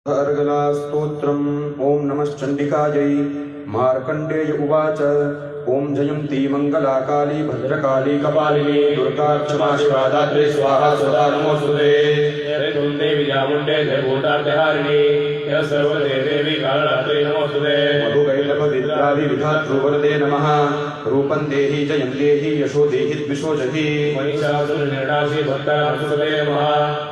अर्गला स्तोत्रम् ओम नमश्चण्डिकायै मार्कण्डेय उवाच ओम जयन्ती मंगला काली भद्रकाली कपालिनी दुर्गा क्षमा शिवा दात्री स्वाहा स्वधा नमोस्तुते तुंडे विजामुंडे जयभूतार्धहारिणी यः सर्वदे देवी कालरात्रि नमोस्तुते मधुकैटभ विद्रावि विधातृ वरदे नमः रूपं देहि जयं देहि यशो देहि द्विषो जहि महिषासुरनिर्णासी भक्तानां नमः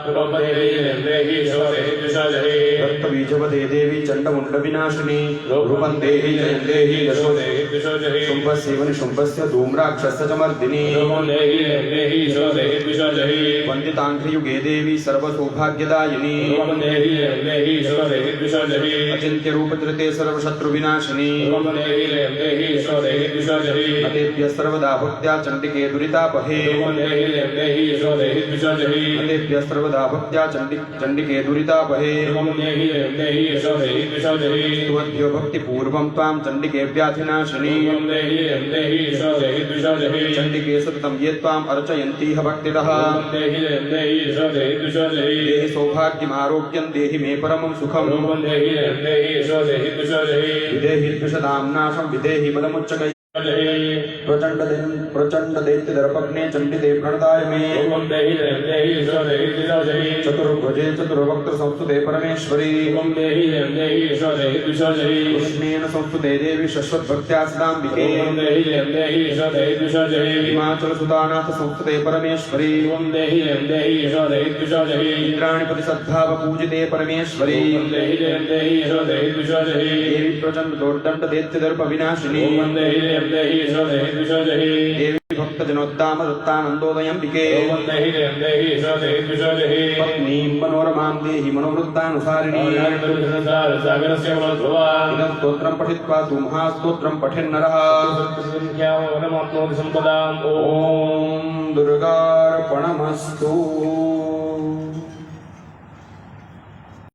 रूपं देहि जयं देहि यशो देहि द्विषो जहि रक्तबीजवदे देवी चण्डमुण्ड विनाशिनी रूपं देहि जयं देहि यशो देहि द्विषो जहि शुम्भस्य निशुम्भस्य धूम्राक्षस्य च मर्दिनी रूपं देहि जयं देहि यशो देहि द्विषो जहि वन्दिताङ्घ्रियुगे देवी सर्वसौभाग्यदायिनी रूपं देहि जयं देहि यशो देहि द्विषो जहि अचिन्त्यरूपधृते सर्वशत्रुविनाशिनी रूपं देहि जयं देहि यशो देहि द्विषो जहि अतेभ्यः सर्वदा भक्त्या चण्डिके दुरितापहे रूपं देहि जयं देहि यशो देहि द्विषो जहि अतेभ्यः सर्वदा भक्त्या चण्डिके दुरितापहे रूपं देहि जयं देहि यशो देहि द्विषो जहि स्तुवद्भ्यो भक्तिपूर्वं त्वां चण्डिके व्याधिनाशिनी रूपं देहि जयं देहि यशो देहि द्विषो जहि चण्डिके सततं ये त्वाम् अर्चयन्तीह भक्तिदः रूपं देहि जयं देहि यशो देहि द्विषो जहि देहि सौभाग्यमारोग्यं देहि मे परमं सुखम् रूपं देहि जयं देहि यशो देहि द्विषो जहि विदेहि द्विषदाम्नाशं विदेहि बलमुच्चकै प्रचंड दैत्य दर्पग्ने चंडिते प्रणदाय मे रूपं देहि जयं देहि यशो देहि द्विषो जहि चतुर्भुजे चतुर्वक्त्र संस्तुते परमेश्वरी रूपं देहि जयं देहि यशो देहि द्विषो जहि कृष्णेन संस्तुते देवी शश्वद्भक्त्या सदाम्बिके रूपं देहि जयं देहि यशो देहि द्विषो जहि हिमाचलसुतानाथ संस्तुते परमेश्वरी रूपं देहि जयं देहि यशो देहि द्विषो जहि इंद्राणि सद्भाव पूजिते परमेश्वरी रूपं देहि जयं देहि यशो देहि द्विषो जहि देवी प्रचंड दोर्दंड दैत्य दर्प विनाशिनी रूपं देहि जयं देहि यशो देहि द्विषो जहि देवी भक्त जनोद्दाम दत्तानंदोदयंबिके रूपं देहि जयं देहि यशो देहि द्विषो जहि पत्नीं मनोरमां देहि मनोवृत्तानुसारिणी सागरस्य मनोध्रुवा इदं स्तोत्रं पठित्वा तु महास्तोत्रं पठेन्नरः वनमाप्नोति सम्पदाम् ॐ दुर्गार्पणमस्तु।